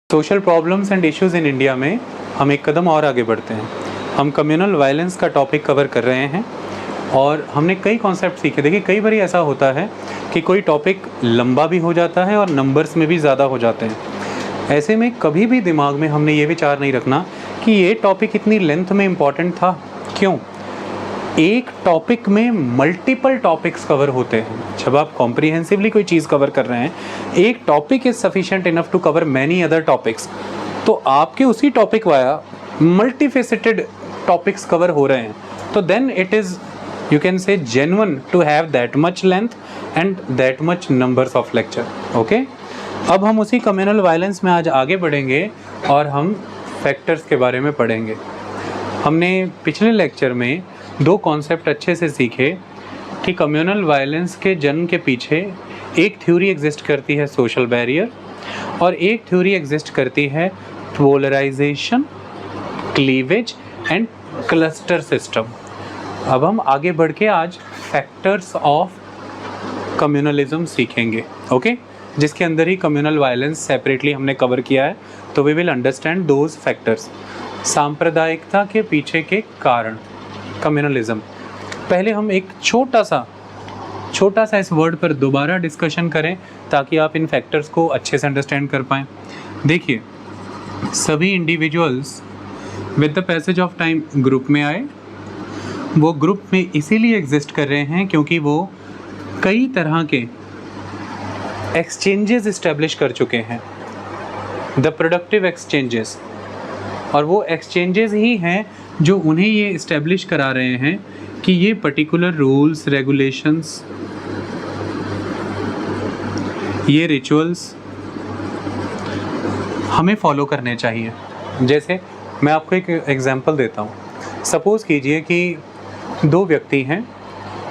Social problems and issues in India में हम एक कदम और आगे बढ़ते हैं। हम कम्युनल वायलेंस का टॉपिक कवर कर रहे हैं और हमने कई कॉन्सेप्ट सीखे। देखिए, कई बार ऐसा होता है कि कोई टॉपिक लंबा भी हो जाता है और नंबर्स में भी ज़्यादा हो जाते हैं। ऐसे में कभी भी दिमाग में हमने ये विचार नहीं रखना कि ये टॉपिक इतनी लेंथ में इम्पॉर्टेंट था। क्यों? एक टॉपिक में मल्टीपल टॉपिक्स कवर होते हैं। जब आप कॉम्प्रिहेंसिवली कोई चीज़ कवर कर रहे हैं, एक topic is sufficient enough to cover many other topics, तो आपके उसी topic via multifaceted topics cover हो रहे हैं, तो then it is, you can say, genuine to have that much length and that much numbers of lecture. Okay? अब हम उसी communal violence में आज आगे बढ़ेंगे और हम फैक्टर्स के बारे में पढ़ेंगे। हमने पिछले लेक्चर में दो कॉन्सेप्ट अच्छे से सीखे कि कम्युनल वायलेंस के जन्म के पीछे एक थ्योरी एग्जिस्ट करती है, सोशल बैरियर, और एक थ्योरी एग्जिस्ट करती है polarisation, cleavage and cluster system. अब हम आगे बढ़ के आज फैक्टर्स ऑफ कम्युनलिज्म सीखेंगे, ओके, जिसके अंदर ही कम्युनल वायलेंस सेपरेटली हमने कवर किया है, तो we will understand those factors. सांप्रदायिकता के पीछे के कारण कम्युनलिज्म। पहले हम एक छोटा सा इस वर्ड पर दोबारा डिस्कशन करें ताकि आप इन फैक्टर्स को अच्छे से अंडरस्टैंड कर पाएँ। देखिए, सभी individuals with the passage of time group में आए। वो ग्रुप में इसीलिए एग्जिस्ट कर रहे हैं क्योंकि वो कई तरह के एक्सचेंजेस इस्टेब्लिश कर चुके हैं, द प्रोडक्टिव एक्सचेंजेस, और वो एक्सचेंजेस ही हैं जो उन्हें ये इस्टेब्लिश करा रहे हैं कि ये पर्टिकुलर रूल्स, रेगुलेशंस, ये रिचुअल्स हमें फॉलो करने चाहिए। जैसे मैं आपको एक एग्जांपल देता हूँ। सपोज़ कीजिए कि दो व्यक्ति हैं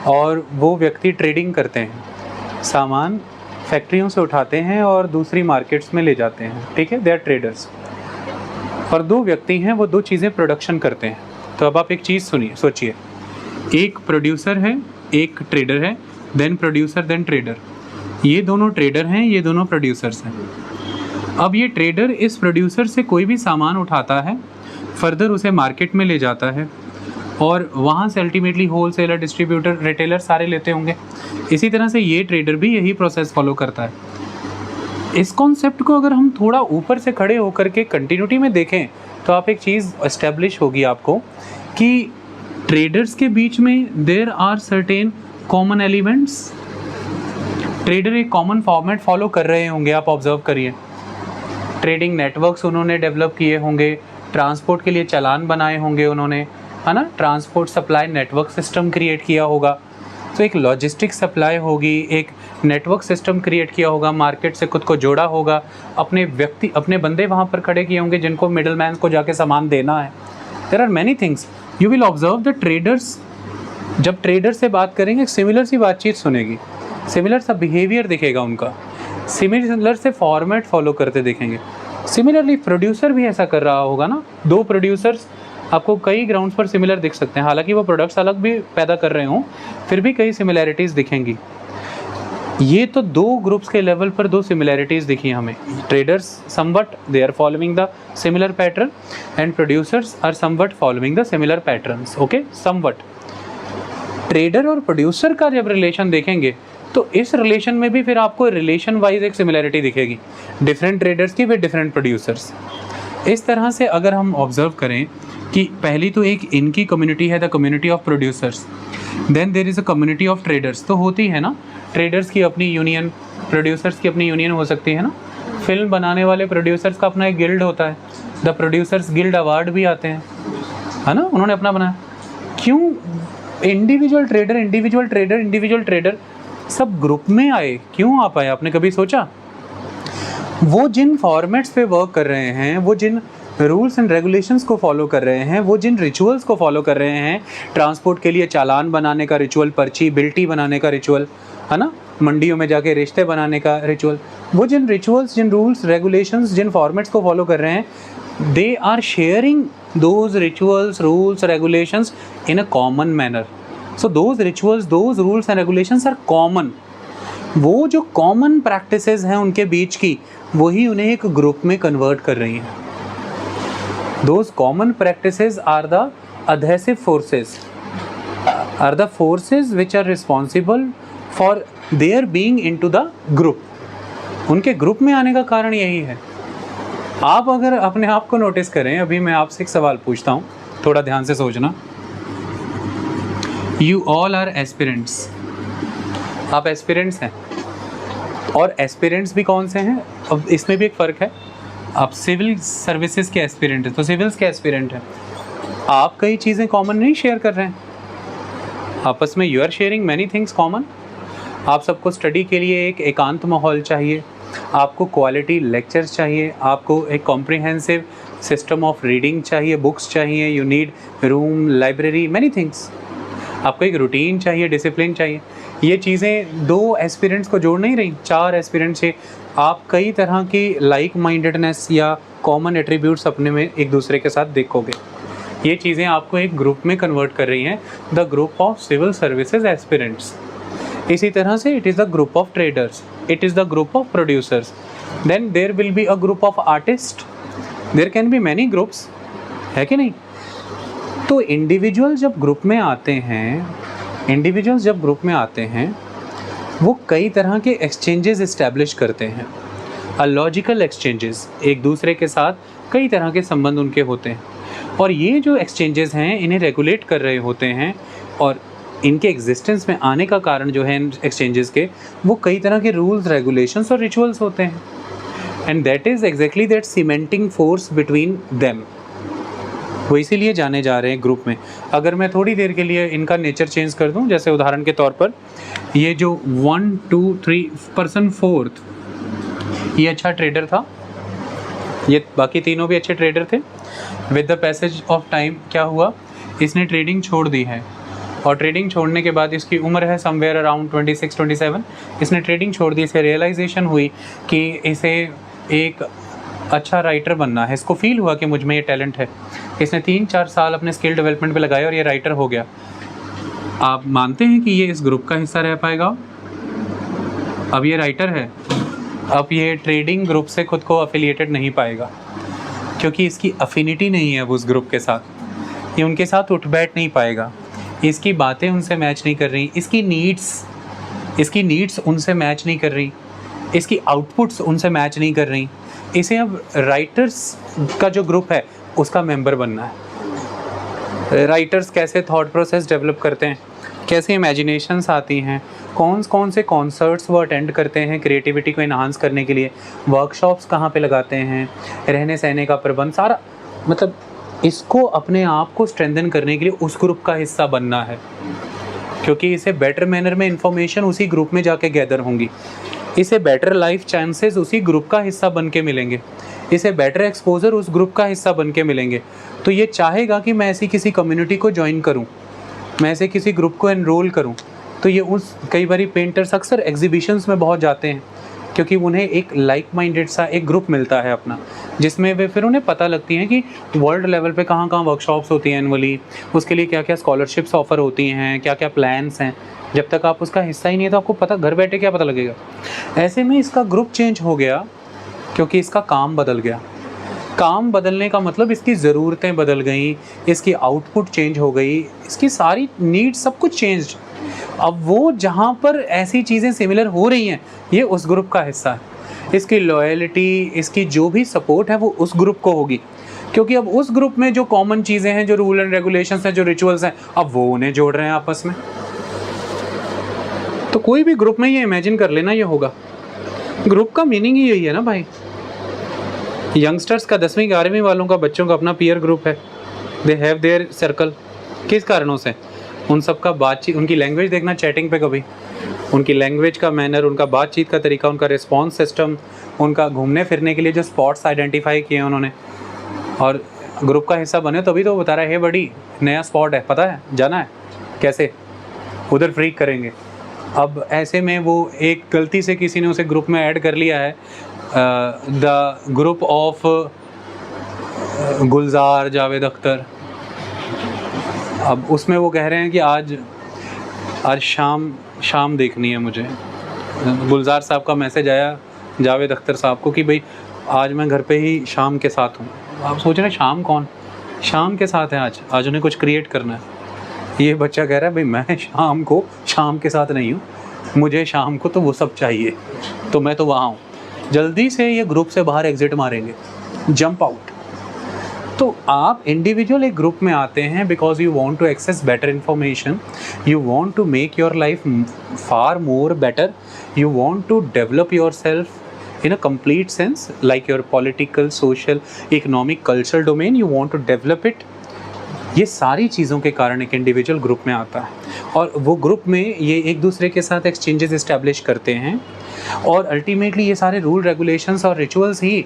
और वो व्यक्ति ट्रेडिंग करते हैं, सामान फैक्ट्रियों से उठाते हैं और दूसरी मार्केट्स में ले जाते हैं, ठीक है, दे आर ट्रेडर्स। और दो व्यक्ति हैं, वो दो चीज़ें प्रोडक्शन करते हैं। तो अब आप एक चीज़ सोचिए, एक प्रोड्यूसर है, एक ट्रेडर है, देन प्रोड्यूसर देन ट्रेडर। ये दोनों ट्रेडर हैं, ये दोनों प्रोड्यूसर्स हैं। अब ये ट्रेडर इस प्रोड्यूसर से कोई भी सामान उठाता है, फर्दर उसे मार्केट में ले जाता है और वहाँ से अल्टीमेटली होलसेलर, डिस्ट्रीब्यूटर, रिटेलर सारे लेते होंगे। इसी तरह से ये ट्रेडर भी यही प्रोसेस फॉलो करता है। इस कॉन्सेप्ट को अगर हम थोड़ा ऊपर से खड़े होकर के कंटिन्यूटी में देखें तो आप एक चीज़ एस्टेब्लिश होगी आपको कि ट्रेडर्स के बीच में there are certain common elements. Trader एक कॉमन फॉर्मेट फॉलो कर रहे होंगे, आप ऑब्जर्व करिए। ट्रेडिंग नेटवर्क्स उन्होंने डेवलप किए होंगे, ट्रांसपोर्ट के लिए चालान बनाए होंगे उन्होंने, है ना, transport supply network system create किया होगा। तो एक लॉजिस्टिक सप्लाई होगी, एक नेटवर्क सिस्टम क्रिएट किया होगा, मार्केट से खुद को जोड़ा होगा, अपने बंदे वहाँ पर खड़े किए होंगे जिनको मिडल मैन को जाके सामान देना है। There are many things. You will observe the traders, जब ट्रेडर से बात करेंगे सिमिलर सी बातचीत सुनेगी, सिमिलर सा बिहेवियर दिखेगा उनका, सिमिलर से फॉर्मेट फॉलो करते दिखेंगे। सिमिलरली प्रोड्यूसर भी ऐसा कर रहा होगा ना। दो प्रोड्यूसर्स आपको कई ग्राउंड्स पर सिमिलर दिख सकते हैं, हालांकि वो प्रोडक्ट्स अलग भी पैदा कर रहे हों, फिर भी कई सिमिलैरिटीज़ दिखेंगी। ये तो दो ग्रुप्स के लेवल पर दो सिमिलैरिटीज़ दिखी हमें। Traders somewhat they are following the similar pattern and producers are somewhat following the similar patterns, okay, somewhat. Trader और प्रोड्यूसर का जब रिलेशन देखेंगे तो इस रिलेशन में भी फिर आपको रिलेशन वाइज एक सिमिलैरिटी दिखेगी, डिफरेंट ट्रेडर्स की विद डिफरेंट प्रोड्यूसर्स। इस तरह से अगर हम ऑब्जर्व करें कि पहली तो एक इनकी कम्युनिटी है, the community of producers, then there is a community of traders. तो होती है ना, ट्रेडर्स की अपनी यूनियन, प्रोड्यूसर्स की अपनी यूनियन हो सकती है ना। फिल्म बनाने वाले प्रोड्यूसर्स का अपना एक गिल्ड होता है, द प्रोड्यूसर्स गिल्ड अवार्ड भी आते हैं, है ना, उन्होंने अपना बनाया। क्यों इंडिविजुअल ट्रेडर सब ग्रुप में आए, क्यों आ पाए? आपने कभी सोचा? वो जिन फॉर्मेट्स पे वर्क कर रहे हैं, वो जिन रूल्स एंड रेगुलेशंस को फॉलो कर रहे हैं, वो जिन रिचुअल्स को फॉलो कर रहे हैं, ट्रांसपोर्ट के लिए चालान बनाने का रिचुअल, पर्ची बिल्टी बनाने का रिचुअल, है ना, मंडियों में जाके रिश्ते बनाने का रिचुअल, वो जिन रिचुअल्स, जिन रूल्स रेगुलेशंस, जिन फॉर्मेट्स को फॉलो कर रहे हैं, they are sharing those rituals, rules, regulations in a common manner. So those rituals, those rules and regulations are common. वो जो कॉमन प्रैक्टिसेस हैं उनके बीच की, वही उन्हें एक ग्रुप में कन्वर्ट कर रही हैं। Those common practices are the adhesive forces, are the forces which are responsible for their being into the group. उनके ग्रुप में आने का कारण यही है। आप अगर अपने आप को नोटिस करें, अभी मैं आपसे एक सवाल पूछता हूँ, थोड़ा ध्यान से सोचना। You all are aspirants. आप एस्पिरेंट्स हैं, और एस्पिरेंट्स भी कौन से हैं? अब इसमें भी एक फ़र्क है। आप सिविल सर्विसेज के एस्पिरेंट हैं, तो सिविल्स के एस्पिरेंट हैं। आप कई चीज़ें कॉमन नहीं शेयर कर रहे हैं आपस में। You are sharing many things common. आप सबको स्टडी के लिए एक एकांत माहौल चाहिए, आपको क्वालिटी लेक्चर्स चाहिए, आपको एक कॉम्प्रिहेंसिव सिस्टम ऑफ रीडिंग चाहिए, बुक्स चाहिए, you need room, library, many things. आपको एक रूटीन चाहिए, डिसिप्लिन चाहिए। ये चीज़ें 2 एस्पिरेंट्स को जोड़ नहीं रही, 4 एस्पिरेंट्स से आप कई तरह की लाइक माइंडेडनेस या कॉमन एट्रीब्यूट्स अपने में एक दूसरे के साथ देखोगे। ये चीज़ें आपको एक ग्रुप में कन्वर्ट कर रही हैं, the group of civil services aspirants. इसी तरह से it is the group of traders, it is the group of producers, then there will be a group of artist, there can be many groups, है कि नहीं? तो individual जब group में आते हैं, वो कई तरह के एक्सचेंजेस इस्टेब्लिश करते हैं, लॉजिकल एक्सचेंजेस, एक दूसरे के साथ कई तरह के संबंध उनके होते हैं, और ये जो एक्सचेंजेस हैं इन्हें रेगुलेट कर रहे होते हैं, और इनके एग्जिस्टेंस में आने का कारण जो है इन एक्सचेंजेस के, वो कई तरह के रूल्स, रेगुलेशंस और रिचुअल्स होते हैं, and that is exactly that cementing force between them. वो इसीलिए जाने जा रहे हैं ग्रुप में। अगर मैं थोड़ी देर के लिए इनका नेचर चेंज कर दूं, जैसे उदाहरण के तौर पर ये जो 1 2 3 पर्सन 4th, ये अच्छा ट्रेडर था, ये बाकी तीनों भी अच्छे ट्रेडर थे। With the passage of time क्या हुआ, इसने ट्रेडिंग छोड़ दी है, और ट्रेडिंग छोड़ने के बाद इसकी उम्र है समवेयर अराउंड 26-27। इसने ट्रेडिंग छोड़ दी, इसे रियलाइजेशन हुई कि इसे एक अच्छा राइटर बनना है। इसको फील हुआ कि मुझ में ये टैलेंट है। इसने 3-4 साल अपने स्किल डेवलपमेंट पे लगाए और ये राइटर हो गया। आप मानते हैं कि ये इस ग्रुप का हिस्सा रह पाएगा? अब ये राइटर है, अब ये ट्रेडिंग ग्रुप से खुद को अफिलिएटेड नहीं पाएगा, क्योंकि इसकी अफिनिटी नहीं है अब उस ग्रुप के साथ। ये उनके साथ उठ बैठ नहीं पाएगा, इसकी बातें उनसे मैच नहीं कर रही, इसकी नीड्स उनसे मैच नहीं कर रही, इसकी आउटपुट्स उनसे मैच नहीं कर रही। इसे अब राइटर्स का जो ग्रुप है उसका मेंबर बनना है। राइटर्स कैसे थॉट प्रोसेस डेवलप करते हैं, कैसे इमेजिनेशंस आती हैं, कौन से कॉन्सर्ट्स वो अटेंड करते हैं क्रिएटिविटी को इन्हांस करने के लिए, वर्कशॉप्स कहाँ पे लगाते हैं, रहने सहने का प्रबंध, सारा मतलब इसको अपने आप को स्ट्रेंथन करने के लिए उस ग्रुप का हिस्सा बनना है, क्योंकि इसे बेटर मैनर में इंफॉर्मेशन उसी ग्रुप में जाके गैदर होंगी, इसे बेटर लाइफ चांसेस उसी ग्रुप का हिस्सा बन के मिलेंगे, इसे बेटर एक्सपोजर उस ग्रुप का हिस्सा बन के मिलेंगे। तो ये चाहेगा कि मैं ऐसी किसी कम्युनिटी को ज्वाइन करूं, मैं ऐसे किसी ग्रुप को एनरोल करूं। तो ये उस कई बारी पेंटर्स अक्सर एग्जीबिशंस में बहुत जाते हैं, क्योंकि उन्हें एक लाइक माइंडेड सा एक ग्रुप मिलता है अपना, जिसमें वे फिर उन्हें पता लगती हैं कि वर्ल्ड लेवल पे कहाँ कहाँ वर्कशॉप्स होती हैं एनुअली, उसके लिए क्या क्या स्कॉलरशिप्स ऑफ़र होती हैं, क्या क्या प्लान्स हैं। जब तक आप उसका हिस्सा ही नहीं है तो आपको पता, घर बैठे क्या पता लगेगा। ऐसे में इसका ग्रुप चेंज हो गया, क्योंकि इसका काम बदल गया। काम बदलने का मतलब इसकी ज़रूरतें बदल गई, इसकी आउटपुट चेंज हो गई, इसकी सारी नीड्स सब कुछ चेंज। अब वो जहाँ पर ऐसी चीज़ें सिमिलर हो रही हैं, ये उस ग्रुप का हिस्सा है। इसकी लॉयल्टी, इसकी जो भी सपोर्ट है वो उस ग्रुप को होगी, क्योंकि अब उस ग्रुप में जो कॉमन चीज़ें हैं, जो रूल एंड रेगुलेशंस हैं, जो रिचुअल्स हैं, अब वो उन्हें जोड़ रहे हैं आपस में। तो कोई भी ग्रुप में ये इमेजिन कर लेना ये होगा। ग्रुप का मीनिंग ही यही है ना भाई। यंगस्टर्स का 10वीं 11वीं वालों का, बच्चों का अपना पीयर ग्रुप है, दे हैव देयर सर्कल। किस कारणों से? उन सब का बातचीत, उनकी लैंग्वेज देखना चैटिंग पे कभी, उनकी लैंग्वेज का मैनर, उनका बातचीत का तरीका, उनका रिस्पॉन्स सिस्टम, उनका घूमने फिरने के लिए जो स्पॉट्स आइडेंटिफाई किए उन्होंने, और ग्रुप का हिस्सा बने तभी तो वो बता रहा है, हे बड़ी नया स्पॉट है, पता है जाना है, कैसे उधर फ्रीक करेंगे। अब ऐसे में वो एक गलती से किसी ने उसे ग्रुप में ऐड कर लिया है, द ग्रुप ऑफ गुलजार जावेद अख्तर। अब उसमें वो कह रहे हैं कि आज शाम देखनी है मुझे। गुलजार साहब का मैसेज आया जावेद अख्तर साहब को कि भाई आज मैं घर पे ही शाम के साथ हूँ। आप सोच रहे हैं शाम कौन, शाम के साथ है, आज उन्हें कुछ क्रिएट करना है। ये बच्चा कह रहा है भाई मैं शाम के साथ नहीं हूँ, मुझे शाम को तो वो सब चाहिए, तो मैं तो वहाँ हूँ। जल्दी से ये ग्रुप से बाहर एग्जिट मारेंगे, जंप आउट। तो आप इंडिविजुअल एक ग्रुप में आते हैं because you want to access better information, you want to make your life far more better, you want to develop your self in a complete sense, like your political, social, economic, cultural domain, you want to develop it. ये सारी चीज़ों के कारण एक individual group में आता है और वो ग्रुप में ये एक दूसरे के साथ एक्सचेंजेस इस्टेब्लिश करते हैं और अल्टीमेटली ये सारे रूल रेगुलेशंस और रिचुअल्स ही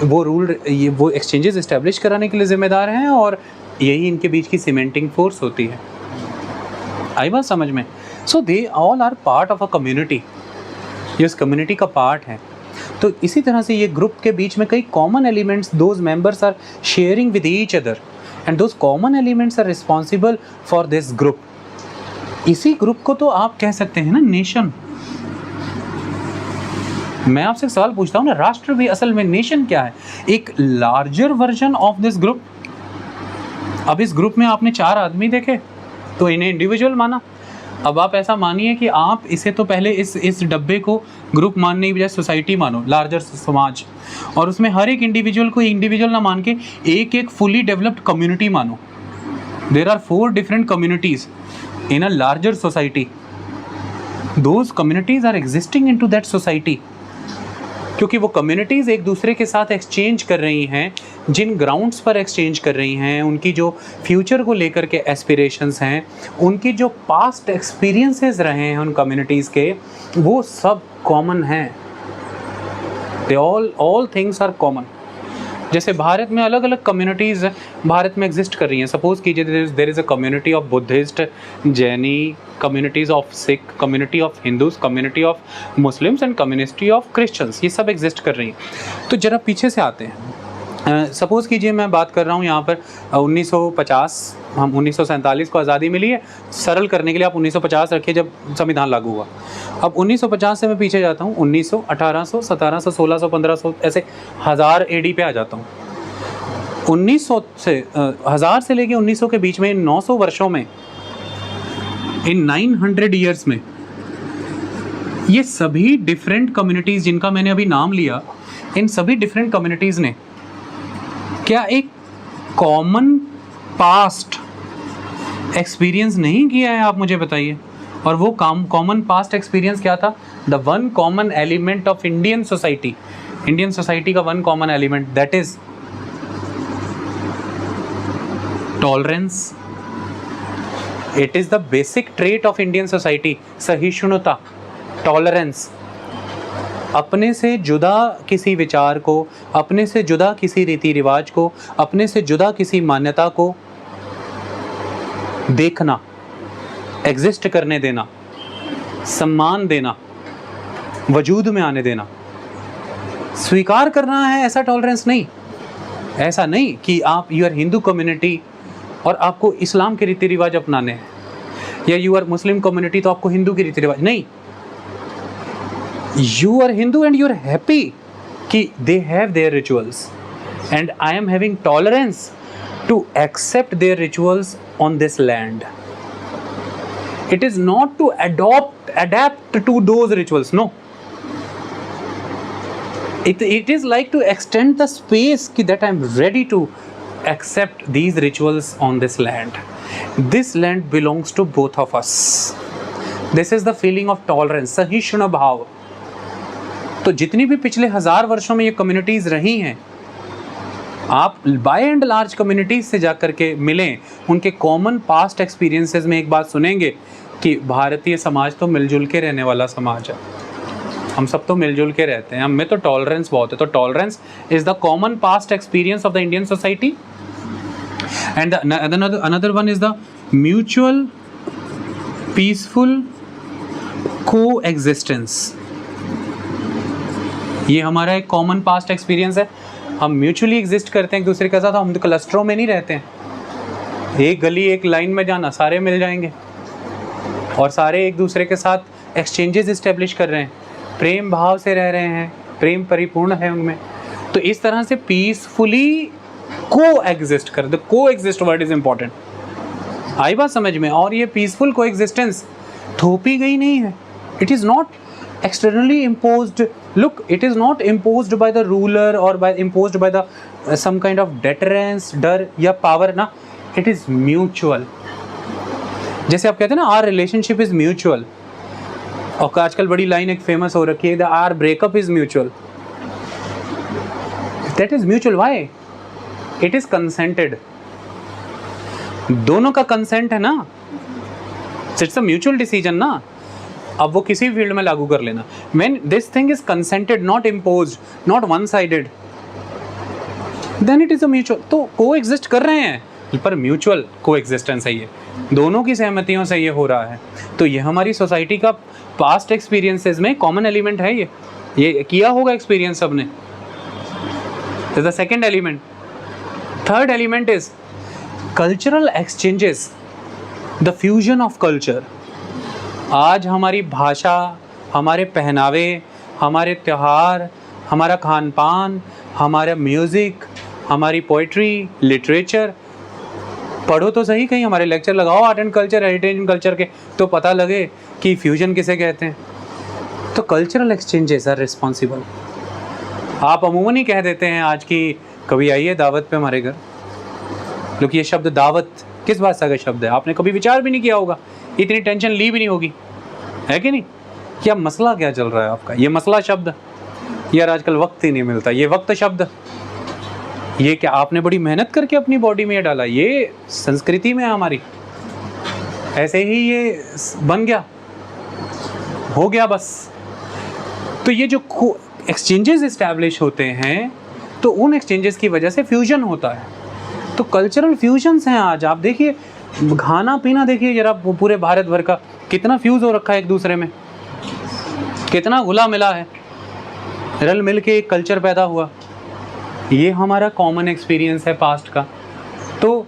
वो एक्सचेंजेस इस्टेब्लिश कराने के लिए ज़िम्मेदार हैं और यही इनके बीच की सीमेंटिंग फोर्स होती है। आई बात समझ में? So they all are part of a community, ये उस कम्युनिटी का पार्ट है। तो इसी तरह से ये ग्रुप के बीच में कई common elements those members are sharing with each other and those common elements are responsible for this group. इसी ग्रुप को तो आप कह सकते हैं ना नेशन। मैं आपसे एक सवाल पूछता हूँ ना, राष्ट्र भी असल में नेशन क्या है? एक larger version of this group. अब इस ग्रुप में आपने 4 आदमी देखे तो इन्हें इंडिविजुअल माना। अब आप ऐसा मानिए कि आप इसे तो पहले इस डब्बे को ग्रुप मानने की बजाय सोसाइटी मानो, लार्जर समाज, और उसमें हर एक इंडिविजुअल को इंडिविजुअल ना मान के एक फुली डेवलप्ड कम्युनिटी मानो। There are 4 different communities in a larger society. Those communities are existing into that society, क्योंकि वो कम्युनिटीज़ एक दूसरे के साथ एक्सचेंज कर रही हैं, जिन ग्राउंड्स पर एक्सचेंज कर रही हैं, उनकी जो फ्यूचर को लेकर के एस्पिरेशंस हैं, उनकी जो पास्ट एक्सपीरियंसेस रहे हैं उन कम्युनिटीज़ के, वो सब कॉमन हैं। They all things are common. जैसे भारत में अलग अलग कम्युनिटीज़ भारत में एग्जिस्ट कर रही हैं। सपोज़ कीजिए there is a community of Buddhist, Jaini, communities of Sikh, community of Hindus, community of Muslims and community of Christians, ये सब एग्जिस्ट कर रही हैं। तो ज़रा पीछे से आते हैं। सपोज़ कीजिए मैं बात कर रहा हूँ यहाँ पर 1950, हम 1947 को आज़ादी मिली है, सरल करने के लिए आप 1950 रखिए जब संविधान लागू हुआ। अब 1950 से मैं पीछे जाता हूँ 1900, 1800, 1700, 1600, 1500, ऐसे 1000 AD पे आ जाता हूँ। 1900 से 1000 से लेके 1900 के बीच में, इन 900 वर्षों में, इन 900 ईयर्स में, ये सभी डिफरेंट कम्युनिटीज़ जिनका मैंने अभी नाम लिया, इन सभी डिफरेंट कम्युनिटीज़ ने क्या एक कॉमन पास्ट एक्सपीरियंस नहीं किया है? आप मुझे बताइए। और वो कॉमन पास्ट एक्सपीरियंस क्या था? The one common element of Indian society, Indian society का one common element, that is tolerance. It is the basic trait of Indian society, सहिष्णुता, टॉलरेंस। अपने से जुदा किसी विचार को, अपने से जुदा किसी रीति रिवाज को, अपने से जुदा किसी मान्यता को देखना, एग्जिस्ट करने देना, सम्मान देना, वजूद में आने देना, स्वीकार करना है, ऐसा टॉलरेंस नहीं। ऐसा नहीं कि आप यू आर हिंदू कम्युनिटी और आपको इस्लाम के रीति रिवाज अपनाने हैं, या यू आर मुस्लिम कम्युनिटी तो आपको हिंदू के रीति रिवाज नहीं। You are Hindu and you're happy कि they have their rituals and I am having tolerance to accept their rituals on this land. It is not to adapt to those rituals, no. It is like to extend the space that I am ready to accept these rituals on this land. This land belongs to both of us. This is the feeling of tolerance, सहिष्णु भाव। तो जितनी भी पिछले 1000 वर्षों में ये communities रही हैं, आप बाय एंड लार्ज कम्युनिटीज़ से जाकर के मिलें, उनके कॉमन पास्ट एक्सपीरियंसेस में एक बात सुनेंगे कि भारतीय समाज तो मिलजुल के रहने वाला समाज है, हम सब तो मिलजुल के रहते हैं, हम में तो टॉलरेंस बहुत है। तो tolerance is the common past experience of the Indian society and another one is the mutual peaceful को एग्जिस्टेंस। ये हमारा एक कॉमन पास्ट एक्सपीरियंस है। हम म्यूचुअली एग्जिस्ट करते हैं एक दूसरे के साथ, हम तो क्लस्टरों में नहीं रहते हैं। एक गली एक लाइन में जाना, सारे मिल जाएंगे और सारे एक दूसरे के साथ एक्सचेंजेस इस्टेब्लिश कर रहे हैं, प्रेम भाव से रह रहे हैं, प्रेम परिपूर्ण है उनमें। तो इस तरह से पीसफुली को एग्जिस्ट कर, द को एग्जिस्ट वर्ड इज इंपॉर्टेंट। आई बात समझ में? और ये पीसफुल को एग्जिस्टेंस थोपी गई नहीं है। It is not externally imposed. Look, it is not imposed by the ruler or by imposed by the some kind of deterrence, डर या पावर ना, it is mutual. जैसे आप कहते हैं ना our relationship is mutual, और आजकल बड़ी लाइन एक फेमस हो रखी है, the our breakup is mutual. That is mutual. Why? It is consented. दोनों का कंसेंट है ना, इट्स अ म्यूचुअल डिसीजन ना। अब वो किसी फील्ड में लागू कर लेना, when this thing is consented, not imposed, not one sided, then it is a mutual. तो coexist कर रहे हैं, पर म्यूचुअल कोएग्जिस्टेंस है, ये दोनों की सहमतियों से ये हो रहा है। तो ये हमारी सोसाइटी का पास्ट एक्सपीरियंसेस में कॉमन एलिमेंट है, ये किया होगा एक्सपीरियंस सबने। The second element. Third element is cultural exchanges, the fusion of culture. आज हमारी भाषा, हमारे पहनावे, हमारे त्यौहार, हमारा खान पान, हमारा म्यूज़िक, हमारी पोइट्री, लिटरेचर, पढ़ो तो सही, कहीं हमारे लेक्चर लगाओ art and culture, heritage and culture के, तो पता लगे कि फ्यूजन किसे कहते हैं। तो कल्चरल एक्सचेंजेस आर रिस्पॉन्सिबल। आप अमूमन ही कह देते हैं आज की कभी आइए दावत पे हमारे घर। लोग ये शब्द दावत किस भाषा का शब्द है? आपने कभी विचार भी नहीं किया होगा, इतनी टेंशन ली भी नहीं होगी, है कि नहीं? क्या मसला क्या चल रहा है आपका? ये मसला शब्द, यार आजकल वक्त ही नहीं मिलता, ये वक्त शब्द, ये क्या आपने बड़ी मेहनत करके अपनी बॉडी में डाला? ये संस्कृति में है हमारी, ऐसे ही ये बन गया, हो गया बस। तो ये जो एक्सचेंजेस इस्टेब्लिश होते हैं, तो उन एक्सचेंजेस की वजह से फ्यूजन होता है। तो कल्चरल फ्यूजन्स हैं आज। आप देखिए खाना पीना, देखिए जरा पूरे भारत भर का कितना फ्यूज हो रखा है एक दूसरे में, कितना घुला मिला है, रल मिल के एक कल्चर पैदा हुआ। ये हमारा कॉमन एक्सपीरियंस है पास्ट का। तो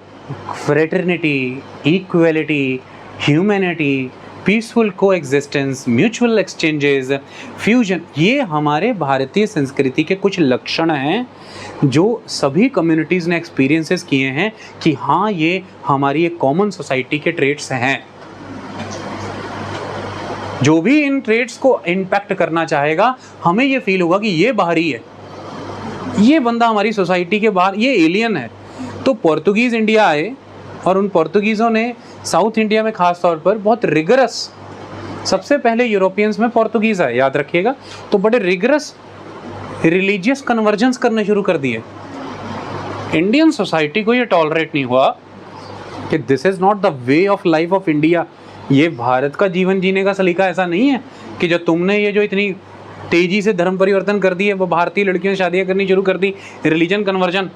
fraternity, equality, humanity, peaceful coexistence, mutual exchanges, fusion, ये हमारे भारतीय संस्कृति के कुछ लक्षण हैं जो सभी कम्युनिटीज़ ने एक्सपीरियंसेस किए हैं कि हाँ ये हमारी एक कॉमन सोसाइटी के ट्रेट्स हैं। जो भी इन ट्रेट्स को इम्पैक्ट करना चाहेगा, हमें ये फील होगा कि ये बाहरी है, ये बंदा हमारी सोसाइटी के बाहर, ये एलियन है। तो पोर्तुगीज़ इंडिया आए और उन पोर्तुगीज़ों ने साउथ इंडिया में ख़ास तौर पर बहुत रिगरस, सबसे पहले यूरोपियंस में पोर्तुगीज़ आए, याद रखिएगा। तो बड़े रिगरस रिलीजियस कन्वर्जेंस करने शुरू कर दिए। इंडियन सोसाइटी को ये टॉलरेट नहीं हुआ कि this is not the way of life of India, ये भारत का जीवन जीने का सलीका ऐसा नहीं है कि जो तुमने ये जो इतनी तेज़ी से धर्म परिवर्तन कर दिए, वो भारतीय लड़कियों से शादियाँ करनी शुरू कर दी, रिलीजन कन्वर्जन।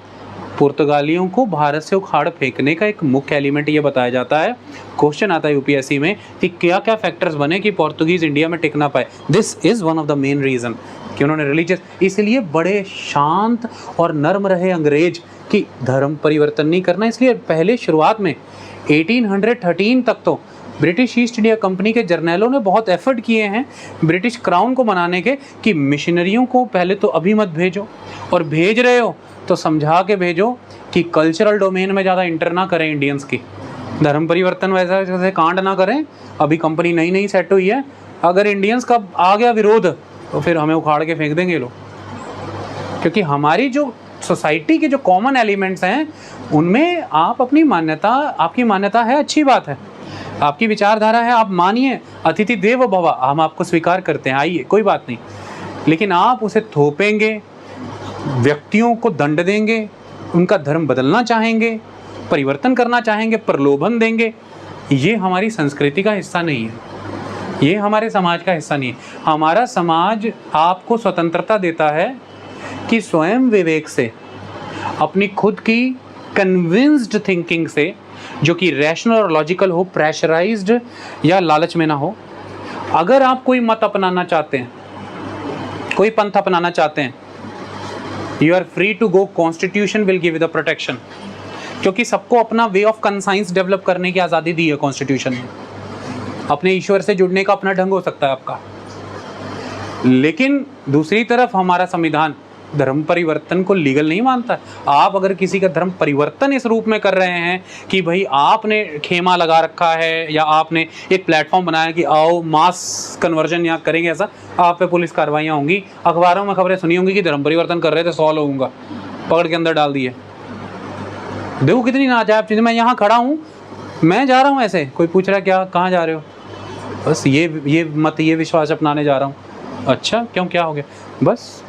पुर्तगालियों को भारत से उखाड़ फेंकने का एक मुख्य एलिमेंट ये बताया जाता है, क्वेश्चन आता है यूपीएससी में कि क्या क्या फैक्टर्स बने कि पोर्तुगीज़ इंडिया में टिक ना पाए। This is one of the main reason कि उन्होंने रिलीजियस, इसलिए बड़े शांत और नर्म रहे अंग्रेज कि धर्म परिवर्तन नहीं करना। इसलिए पहले शुरुआत में 1813 तक तो ब्रिटिश ईस्ट इंडिया कंपनी के जर्नैलों ने बहुत एफर्ट किए हैं ब्रिटिश क्राउन को मनाने के कि मिशनरियों को पहले तो अभी मत भेजो, और भेज रहे हो तो समझा के भेजो कि कल्चरल डोमेन में ज़्यादा इंटर ना करें इंडियंस की, धर्म परिवर्तन वैसे कांड ना करें। अभी कंपनी नई नई सेट हुई है, अगर इंडियंस का आ गया विरोध तो फिर हमें उखाड़ के फेंक देंगे लोग, क्योंकि हमारी जो सोसाइटी के जो कॉमन एलिमेंट्स हैं उनमें आप अपनी मान्यता, आपकी मान्यता है, अच्छी बात है, आपकी विचारधारा है, आप मानिए, अतिथि देवो भव, हम आपको स्वीकार करते हैं, आइए कोई बात नहीं। लेकिन आप उसे थोपेंगे, व्यक्तियों को दंड देंगे, उनका धर्म बदलना चाहेंगे, परिवर्तन करना चाहेंगे, प्रलोभन देंगे, ये हमारी संस्कृति का हिस्सा नहीं है, ये हमारे समाज का हिस्सा नहीं है। हमारा समाज आपको स्वतंत्रता देता है कि स्वयं विवेक से, अपनी खुद की कन्विंस्ड थिंकिंग से, जो कि रैशनल और लॉजिकल हो, प्रेशराइज्ड या लालच में ना हो, अगर आप कोई मत अपनाना चाहते हैं, कोई पंथ अपनाना चाहते हैं, you are free to go, constitution will give the protection, क्योंकि सबको अपना वे ऑफ कंसाइंस डेवलप करने की आज़ादी दी है कॉन्स्टिट्यूशन में। अपने ईश्वर से जुड़ने का अपना ढंग हो सकता है आपका, लेकिन दूसरी तरफ हमारा संविधान धर्म परिवर्तन को लीगल नहीं मानता। आप अगर किसी का धर्म परिवर्तन इस रूप में कर रहे हैं कि भाई आपने खेमा लगा रखा है या आपने एक प्लेटफॉर्म बनाया कि आओ मास कन्वर्जन यहाँ करेंगे, ऐसा आप पे पुलिस कार्रवाइयाँ होंगी। अखबारों में खबरें सुनी होंगी कि धर्म परिवर्तन कर रहे थे 100 लोगों का पकड़ के अंदर डाल दिए। देखो कितनी नाजायज चीज़। मैं यहाँ खड़ा हूँ, मैं जा रहा हूँ ऐसे, कोई पूछ रहा है क्या कहाँ जा रहे हो, बस ये विश्वास अपनाने जा रहा हूँ। अच्छा क्यों, क्या हो गया? बस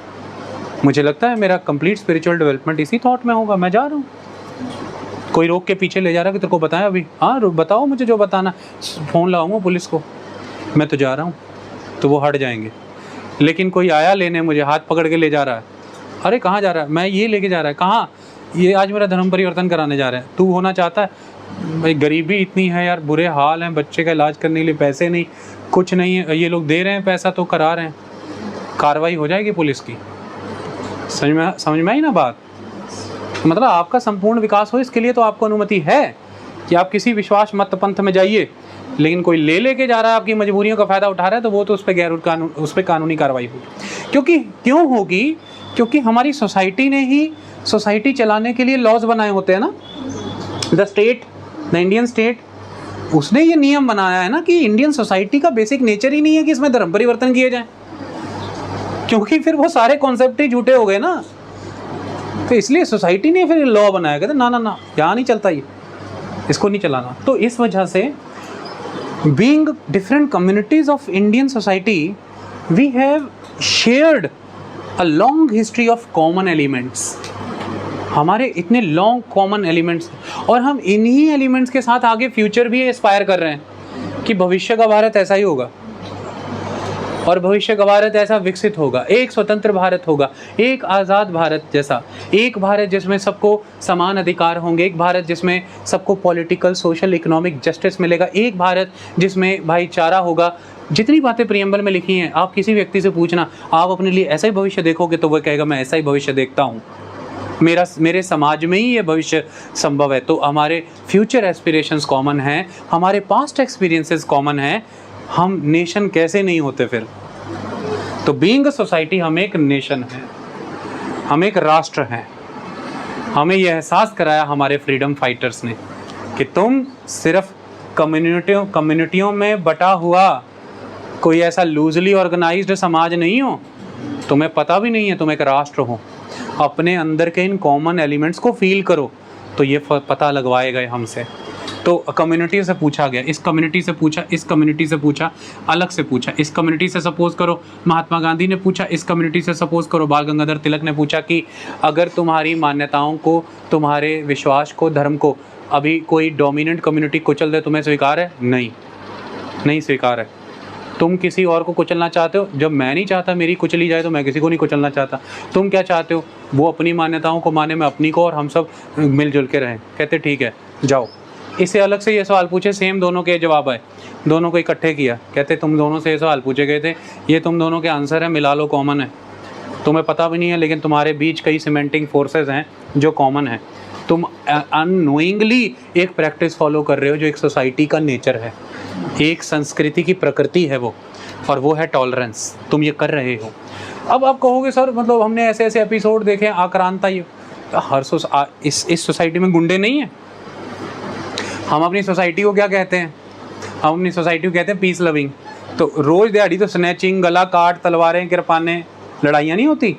मुझे लगता है मेरा कंप्लीट स्पिरिचुअल डेवलपमेंट इसी थॉट में होगा, मैं जा रहा हूँ। कोई रोक के पीछे ले जा रहा है कि तेरे को बताया अभी, हाँ बताओ मुझे जो बताना, फ़ोन लगाऊंगा पुलिस को, मैं तो जा रहा हूँ, तो वो हट जाएंगे। लेकिन कोई आया लेने, मुझे हाथ पकड़ के ले जा रहा है, अरे कहाँ जा रहा है? मैं ये लेके जा रहा है, कहाँ? ये आज मेरा धर्म परिवर्तन कराने जा रहा है। तू होना चाहता है? भाई गरीबी इतनी है यार, बुरे हाल हैं, बच्चे का इलाज करने के लिए पैसे नहीं, कुछ नहीं है, ये लोग दे रहे हैं पैसा तो करा रहे हैं, कार्रवाई हो जाएगी पुलिस की। समझ में आई ना बात? मतलब आपका संपूर्ण विकास हो, इसके लिए तो आपको अनुमति है कि आप किसी विश्वास मत पंथ में जाइए, लेकिन कोई लेके जा रहा है, आपकी मजबूरियों का फ़ायदा उठा रहा है, तो वो तो उस पर कानूनी कार्रवाई होगी। क्यों होगी? क्योंकि हमारी सोसाइटी ने ही सोसाइटी चलाने के लिए लॉज बनाए होते हैं ना। द इंडियन स्टेट, उसने ये नियम बनाया है ना कि इंडियन सोसाइटी का बेसिक नेचर ही नहीं है कि इसमें धर्म परिवर्तन किए जाए, क्योंकि फिर वो सारे कॉन्सेप्ट ही झूठे हो गए ना। तो इसलिए सोसाइटी ने फिर लॉ बनाया, कहते ना यहाँ नहीं चलता, ये इसको नहीं चलाना। तो इस वजह से being different communities of Indian society, we have shared a long history of common elements. हमारे इतने लॉन्ग कॉमन एलिमेंट्स, और हम इन्हीं एलिमेंट्स के साथ आगे फ्यूचर भी एस्पायर कर रहे हैं कि भविष्य का भारत ऐसा ही होगा, और भविष्य का भारत ऐसा विकसित होगा, एक स्वतंत्र भारत होगा, एक आज़ाद भारत जैसा, एक भारत जिसमें सबको समान अधिकार होंगे, एक भारत जिसमें सबको पॉलिटिकल सोशल इकोनॉमिक जस्टिस मिलेगा, एक भारत जिसमें भाईचारा होगा। जितनी बातें प्रियम्बल में लिखी हैं, आप किसी व्यक्ति से पूछना आप अपने लिए ऐसा ही भविष्य देखोगे, तो वह कहेगा मैं ऐसा ही भविष्य देखता हूँ, मेरे समाज में ही ये भविष्य संभव है। तो हमारे फ्यूचर एस्पिरेशंस कॉमन हैं, हमारे पास्ट एक्सपीरियंसेस कॉमन हैं, हम नेशन कैसे नहीं होते फिर? तो बीइंग अ सोसाइटी हम एक नेशन है, हम एक राष्ट्र हैं। हमें यह एहसास कराया हमारे फ्रीडम फाइटर्स ने कि तुम सिर्फ कम्युनिटियों में बटा हुआ कोई ऐसा लूजली ऑर्गेनाइज्ड समाज नहीं हो, तुम्हें पता भी नहीं है तुम एक राष्ट्र हो। अपने अंदर के इन कॉमन एलिमेंट्स को फील करो, तो ये पता लगवाए गए हमसे। तो कम्युनिटी से पूछा गया, इस कम्युनिटी से पूछा, इस कम्युनिटी से पूछा, अलग से पूछा, इस कम्युनिटी से सपोज करो महात्मा गांधी ने पूछा, इस कम्युनिटी से सपोज करो बाल गंगाधर तिलक ने पूछा कि अगर तुम्हारी मान्यताओं को, तुम्हारे विश्वास को, धर्म को अभी कोई डोमिनेंट कम्युनिटी कुचल दे, तुम्हें स्वीकार है? नहीं स्वीकार है। तुम किसी और को कुचलना चाहते हो, जब मैं नहीं चाहता मेरी कुचली जाए, तो मैं किसी को नहीं कुचलना चाहता। तुम क्या चाहते हो? वो अपनी मान्यताओं को माने, मैं अपनी को, और हम सब मिलजुल के रहें। कहते ठीक है जाओ। इससे अलग से ये सवाल पूछे, सेम दोनों के जवाब आए, दोनों को इकट्ठे किया, कहते तुम दोनों से ये सवाल पूछे गए थे, ये तुम दोनों के आंसर है, मिला लो, कॉमन है, तुम्हें पता भी नहीं है, लेकिन तुम्हारे बीच कई सीमेंटिंग फोर्सेस हैं जो कॉमन है। तुम अननोइंगली एक प्रैक्टिस फॉलो कर रहे हो जो एक सोसाइटी का नेचर है, एक संस्कृति की प्रकृति है वो, और वो है टॉलरेंस। तुम ये कर रहे हो। अब आप कहोगे सर मतलब हमने ऐसे ऐसे एपिसोड देखे, आक्रांता, ये हर इस सोसाइटी में गुंडे नहीं है। हम अपनी सोसाइटी को क्या कहते हैं? हम अपनी सोसाइटी को कहते हैं पीस लविंग। तो रोज़ दिहाड़ी तो स्नैचिंग, गला काट, तलवारें, किरपाने, लड़ाइयाँ नहीं होती।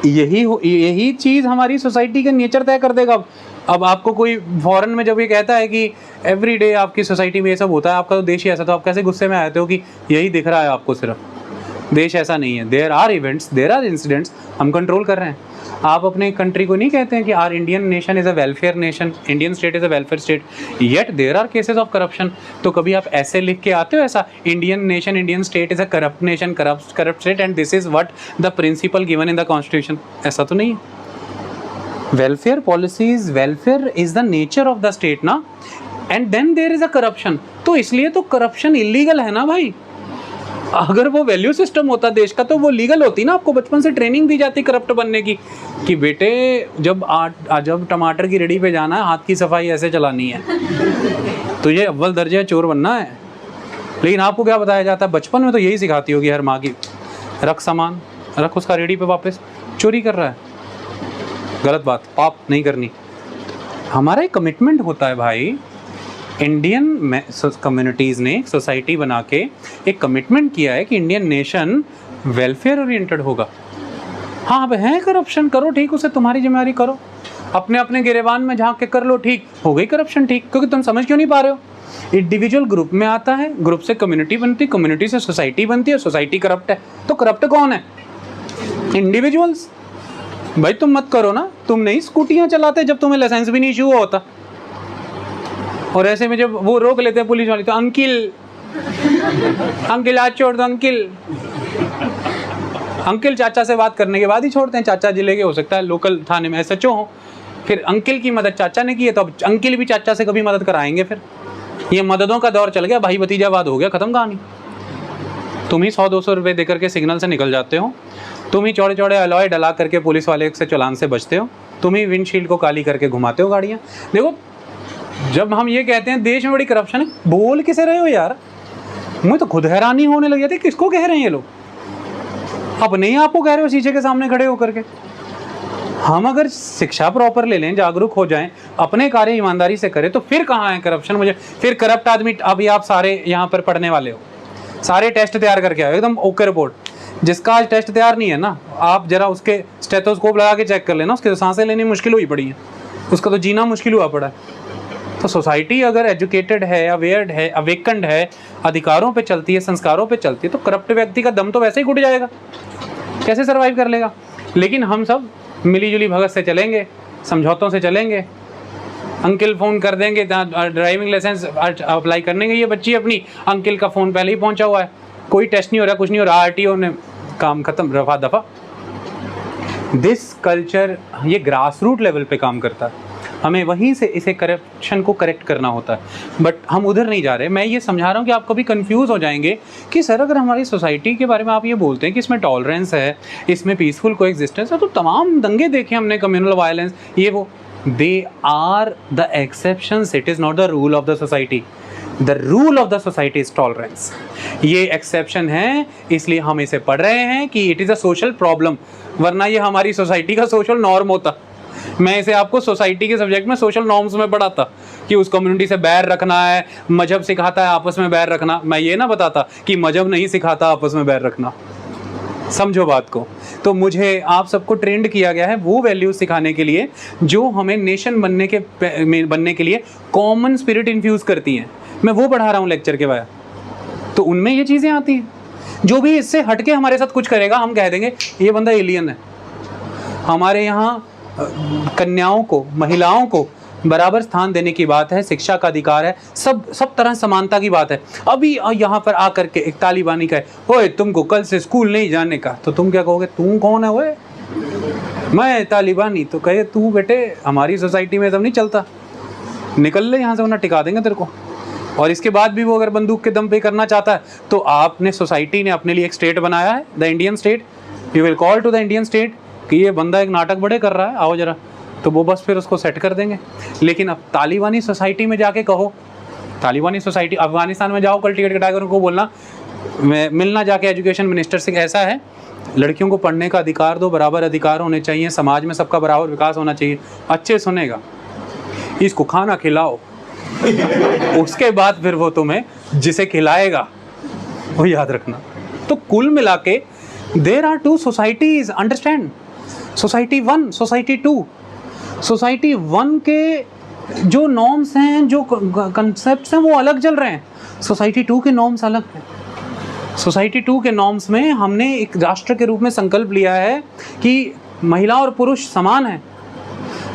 यही चीज़ हमारी सोसाइटी का नेचर तय कर देगा। अब आपको कोई फॉरेन में जब ये कहता है कि एवरी डे आपकी सोसाइटी में ये सब होता है, आपका तो देश ही ऐसा, तो आप कैसे गुस्से में आते हो कि यही दिख रहा है आपको? सिर्फ देश ऐसा नहीं है, there are events, there are incidents, हम कंट्रोल कर रहे हैं। आप अपने कंट्री को नहीं कहते हैं कि our Indian nation is a welfare nation, Indian state is a welfare state, yet there are cases of corruption. तो कभी आप ऐसे लिख के आते हो ऐसा, Indian nation, Indian state is a corrupt nation, corrupt state, and this is what the principal given in the constitution? ऐसा तो नहीं है। Welfare policies, welfare is the nature of the state ना, and then there is a corruption. तो इसलिए तो corruption illegal है ना भाई। अगर वो वैल्यू सिस्टम होता देश का तो वो लीगल होती ना। आपको बचपन से ट्रेनिंग दी जाती करप्ट बनने की कि बेटे जब टमाटर की रेडी पे जाना है, हाथ की सफाई ऐसे चलानी है, तुझे अव्वल दर्जे चोर बनना है। लेकिन आपको क्या बताया जाता है बचपन में? तो यही सिखाती होगी हर माँ की, रख सामान, रख उसका रेडी पे वापस, चोरी कर रहा है, गलत बात, पाप नहीं करनी। हमारा एक कमिटमेंट होता है भाई, इंडियन कम्युनिटीज़ ने एक सोसाइटी बना के एक कमिटमेंट किया है कि इंडियन नेशन वेलफेयर ओरिएंटेड होगा। हाँ अब है करप्शन, करो ठीक, उसे तुम्हारी जिम्मेदारी करो, अपने अपने गिरेबान में झांक के कर लो, ठीक हो गई करप्शन, ठीक, क्योंकि तुम समझ क्यों नहीं पा रहे हो, इंडिविजुअल ग्रुप में आता है, ग्रुप से कम्युनिटी बनती, कम्युनिटी से सोसाइटी बनती है, सोसाइटी करप्ट है, तो करप्ट कौन है? इंडिविजुअल्स। भाई तुम मत करो ना, तुम नहीं स्कूटियां चलाते जब तुम्हें लाइसेंस भी नहीं इशू हुआ होता, और ऐसे में जब वो रोक लेते हैं पुलिस वाले, तो अंकिल अंकिल आज छोड़ दो अंकिल, अंकिल चाचा से बात करने के बाद ही छोड़ते हैं, चाचा जिले के हो सकता है लोकल थाने में एसएचओ हो, फिर अंकिल की मदद चाचा ने की है तो अब अंकिल भी चाचा से कभी मदद कराएंगे, फिर ये मददों का दौर चल गया, भाई भतीजावाद हो गया, खत्म कहानी। तुम ही 100-200 रुपये देकर के सिग्नल से निकल जाते हो, तुम ही चौड़े चौड़े अलॉय डला करके पुलिस वाले से चालान से बचते हो, तुम ही विंडशील्ड को काली करके घुमाते हो गाड़ियाँ। देखो जब हम ये कहते हैं देश में बड़ी करप्शन है, बोल किसे रहे हो यार? मुझे तो खुद हैरानी होने लगी थी, किसको कह रहे हैं ये लोग? अपने ही आपको कह रहे हो शीशे के सामने खड़े होकर के। हम अगर शिक्षा प्रॉपर ले लें, जागरूक हो जाएं, अपने कार्य ईमानदारी से करें, तो फिर कहाँ है करप्शन? मुझे फिर करप्ट आदमी, अभी आप सारे यहाँ पर पढ़ने वाले हो, सारे टेस्ट तैयार करके आओ एकदम ओके रिपोर्ट। जिसका आज टेस्ट तैयार नहीं है ना, आप जरा उसके स्टेथोस्कोप लगा के चेक कर लेना, उसके तो सांसें लेनी मुश्किल हुई पड़ी है, उसका तो जीना मुश्किल हुआ पड़ा है। तो सोसाइटी अगर एजुकेटेड है, अवेयर्ड है, अवेकंड है, अधिकारों पे चलती है, संस्कारों पे चलती है, तो करप्ट व्यक्ति का दम तो वैसे ही घुट जाएगा, कैसे सर्वाइव कर लेगा? लेकिन हम सब मिलीजुली भगत से चलेंगे, समझौतों से चलेंगे, अंकिल फ़ोन कर देंगे, ड्राइविंग लाइसेंस अप्लाई करने गई है बच्ची अपनी, अंकिल का फ़ोन पहले ही पहुंचा हुआ है, कोई टेस्ट नहीं हो रहा, कुछ नहीं हो रहा, आरटीओ ने काम खत्म, रफा दफा। दिस कल्चर ये ग्रास रूट लेवल पे काम करता है, हमें वहीं से इसे करप्शन को करेक्ट करना होता है, बट हम उधर नहीं जा रहे। मैं ये समझा रहा हूँ कि आप कभी कंफ्यूज हो जाएंगे कि सर अगर हमारी सोसाइटी के बारे में आप ये बोलते हैं कि इसमें टॉलरेंस है, इसमें पीसफुल कोएग्जिस्टेंस है, तो तमाम दंगे देखे हमने, कम्युनल वायलेंस, ये वो, they are the exceptions, it is not the rule of the society. The rule of the society is tolerance. ये एक्सेप्शन है, इसलिए हम इसे पढ़ रहे हैं कि it is a social problem, वरना ये हमारी सोसाइटी का सोशल नॉर्म होता। मैं इसे आपको सोसाइटी के सब्जेक्ट में सोशल नॉर्म्स में पढ़ाता कि उस कम्युनिटी से बैर रखना है, मजहब सिखाता है आपस में बैर रखना, मैं ये ना बताता कि मजहब नहीं सिखाता आपस में बैर रखना। समझो बात को। तो मुझे आप सबको ट्रेंड किया गया है वो वैल्यूज सिखाने के लिए जो हमें नेशन बनने के लिए कॉमन स्पिरिट इन्फ्यूज करती हैं। मैं वो पढ़ा रहा हूँ लेक्चर के बाद, तो उनमें ये चीज़ें आती हैं। जो भी इससे हटके हमारे साथ कुछ करेगा, हम कह देंगे ये बंदा एलियन है। हमारे यहाँ कन्याओं को, महिलाओं को बराबर स्थान देने की बात है, शिक्षा का अधिकार है, सब तरह समानता की बात है। अभी यहाँ पर आकर के एक तालिबानी कहे, ओए तुमको कल से स्कूल नहीं जाने का, तो तुम क्या कहोगे? तू कौन है ओए? मैं तालिबानी। तो कहे तू बेटे हमारी सोसाइटी में सब नहीं चलता, निकल ले यहाँ से वरना टिका देंगे तेरे को। और इसके बाद भी वो अगर बंदूक के दम पे करना चाहता है तो आपने, सोसाइटी ने अपने लिए एक स्टेट बनाया है, the Indian state. You will call to the Indian state कि ये बंदा एक नाटक बड़े कर रहा है, आओ जरा, तो वो बस फिर उसको सेट कर देंगे। लेकिन अब तालिबानी सोसाइटी में जाके कहो, तालिबानी सोसाइटी अफगानिस्तान में जाओ, कल टिकट कटाकर उनको बोलना, मिलना जाके एजुकेशन मिनिस्टर से, ऐसा है लड़कियों को पढ़ने का अधिकार दो, बराबर अधिकार होने चाहिए, समाज में सबका बराबर विकास होना चाहिए। अच्छे सुनेगा, इसको खाना खिलाओ उसके बाद फिर वो तुम्हें जिसे खिलाएगा वो याद रखना। तो कुल मिला के there are two societies, understand, society 1, society 2। Society 1 के जो नॉर्म्स हैं, जो कंसेप्ट्स हैं, वो अलग चल रहे हैं। सोसाइटी 2 के नॉर्म्स अलग हैं। सोसाइटी 2 के नॉर्म्स में हमने एक राष्ट्र के रूप में संकल्प लिया है कि महिला और पुरुष समान हैं,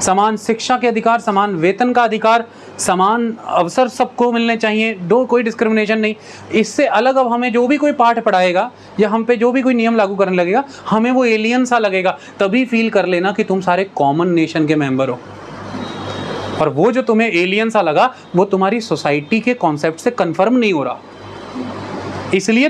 समान शिक्षा के अधिकार, समान वेतन का अधिकार, समान अवसर सबको मिलने चाहिए, कोई डिस्क्रिमिनेशन नहीं। इससे अलग अब हमें जो भी कोई पाठ पढ़ाएगा या हम पे जो भी कोई नियम लागू करने लगेगा, हमें वो एलियन सा लगेगा। तभी फील कर लेना कि तुम सारे कॉमन नेशन के मेंबर हो। और वो जो तुम्हें एलियन सा लगा वो तुम्हारी सोसाइटी के कॉन्सेप्ट से कंफर्म नहीं हो रहा, इसलिए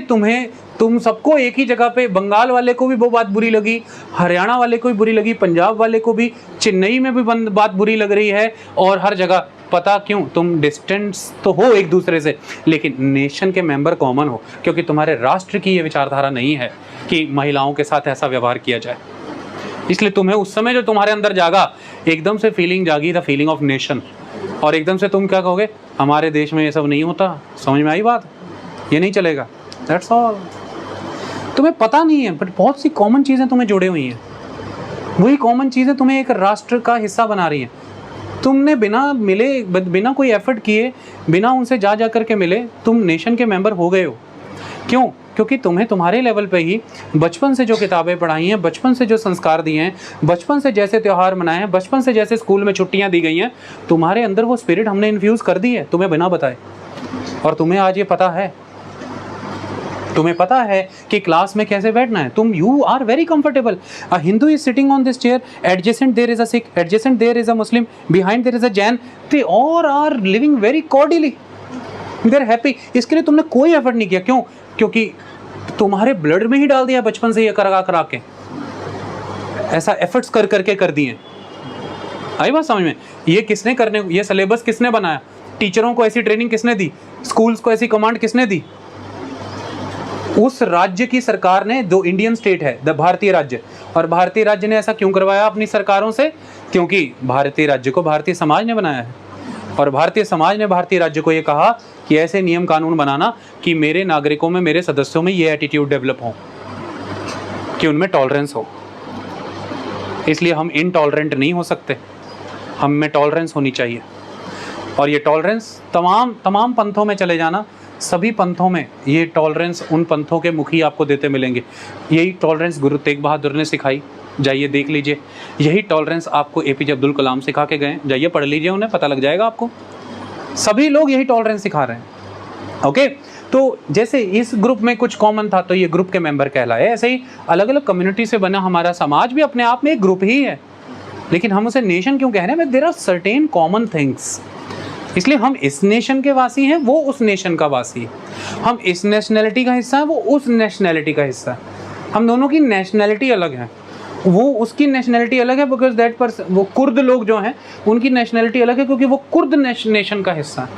तुम सबको एक ही जगह पे, बंगाल वाले को भी वो बात बुरी लगी, हरियाणा वाले को भी बुरी लगी, पंजाब वाले को भी, चेन्नई में भी बात बुरी लग रही है, और हर जगह। पता क्यों? तुम डिस्टेंस तो हो एक दूसरे से, लेकिन नेशन के मेंबर कॉमन हो, क्योंकि तुम्हारे राष्ट्र की ये विचारधारा नहीं है कि महिलाओं के साथ ऐसा व्यवहार किया जाए। इसलिए तुम्हें उस समय जो तुम्हारे अंदर जागा, एकदम से फीलिंग जागी, द फीलिंग ऑफ नेशन, और एकदम से तुम क्या कहोगे, हमारे देश में ये सब नहीं होता। समझ में आई बात? ये नहीं चलेगा, दैट्स ऑल। तुम्हें पता नहीं है, बट बहुत सी कॉमन चीज़ें तुम्हें जुड़े हुई हैं। वही कॉमन चीज़ें तुम्हें एक राष्ट्र का हिस्सा बना रही हैं। तुमने बिना मिले, बिना कोई एफर्ट किए, बिना उनसे जा करके मिले, तुम नेशन के मेंबर हो गए हो। क्यों? क्योंकि तुम्हें तुम्हारे लेवल पे ही बचपन से जो किताबें पढ़ाई हैं, बचपन से जो संस्कार दिए हैं, बचपन से जैसे त्यौहार मनाए हैं, बचपन से जैसे स्कूल में छुट्टियां दी गई हैं, तुम्हारे अंदर वो स्पिरिट हमने इन्फ्यूज़ कर दी है, तुम्हें बिना बताए। और तुम्हें आज ये पता है, तुम्हें पता है कि क्लास में कैसे बैठना है। तुम you are very comfortable. A Hindu is sitting on this chair, adjacent there is a Sikh, adjacent there is a Muslim, behind there is a Jain, they all are living very cordially, they are happy. इसके लिए तुमने कोई effort नहीं किया। क्यों? क्योंकि तुम्हारे blood में ही डाल दिया बचपन से ये करा के, ऐसा एफर्ट्स कर करके कर दिए। आई बात समझ में? ये किसने करने, ये सिलेबस किसने बनाया? टीचरों को ऐसी ट्रेनिंग किसने दी? स्कूल्स को ऐसी कमांड किसने दी? उस राज्य की सरकार ने, जो इंडियन स्टेट है, द भारतीय राज्य, और भारतीय राज्य ने ऐसा क्यों करवाया अपनी सरकारों से? क्योंकि भारतीय राज्य को भारतीय समाज ने बनाया है, और भारतीय समाज ने भारतीय राज्य को ये कहा कि ऐसे नियम कानून बनाना कि मेरे नागरिकों में, मेरे सदस्यों में ये एटीट्यूड डेवलप हो कि उनमें टॉलरेंस हो। इसलिए हम इनटॉलरेंट नहीं हो सकते, हम में टॉलरेंस होनी चाहिए। और ये टॉलरेंस तमाम पंथों में चले जाना, सभी पंथों में ये टॉलरेंस उन पंथों के मुखी आपको देते मिलेंगे। यही टॉलरेंस गुरु तेग बहादुर ने सिखाई, जाइए देख लीजिए। यही टॉलरेंस आपको एपीजे अब्दुल कलाम सिखा के गए, जाइए पढ़ लीजिए, उन्हें पता लग जाएगा आपको। सभी लोग यही टॉलरेंस सिखा रहे हैं। ओके, तो जैसे इस ग्रुप में कुछ कॉमन था तो ये ग्रुप के मेंबर कहलाए, ऐसे ही अलग अलग कम्युनिटी से बना हमारा समाज भी अपने आप में एक ग्रुप ही है। लेकिन हम उसे नेशन क्यों कह रहे हैं? There are certain common things. इसलिए हम इस नेशन के वासी हैं, वो उस नेशन का वासी है। हम इस नेशनैलिटी का हिस्सा है, वो उस नेशनैलिटी का हिस्सा है। हम दोनों की नेशनैलिटी अलग है, वो उसकी नेशनैलिटी अलग है, बिकॉज दैट पर्सन, वो कुर्द लोग जो हैं उनकी नेशनैलिटी अलग है क्योंकि वो कुर्द नेशन का हिस्सा है,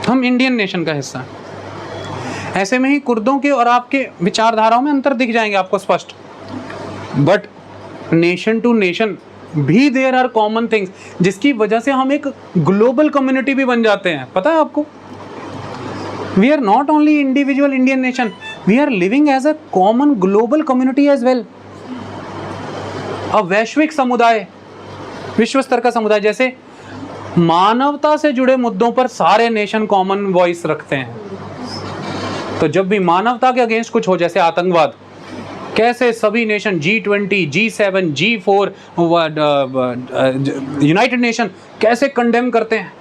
हम इंडियन नेशन का हिस्सा है। ऐसे में ही कुर्दों के और आपके विचारधाराओं में अंतर दिख जाएंगे आपको स्पष्ट। बट नेशन टू नेशन भी देयर आर कॉमन थिंग्स, जिसकी वजह से हम एक ग्लोबल कम्युनिटी भी बन जाते हैं। पता है आपको? We are not only individual Indian nation, we are living as a common global community as well. A वैश्विक समुदाय, विश्व स्तर का समुदाय। जैसे मानवता से जुड़े मुद्दों पर सारे नेशन कॉमन वॉइस रखते हैं, तो जब भी मानवता के अगेंस्ट कुछ हो, जैसे आतंकवाद, कैसे सभी nation G20, G7, G4, United Nation कैसे कंडेम करते हैं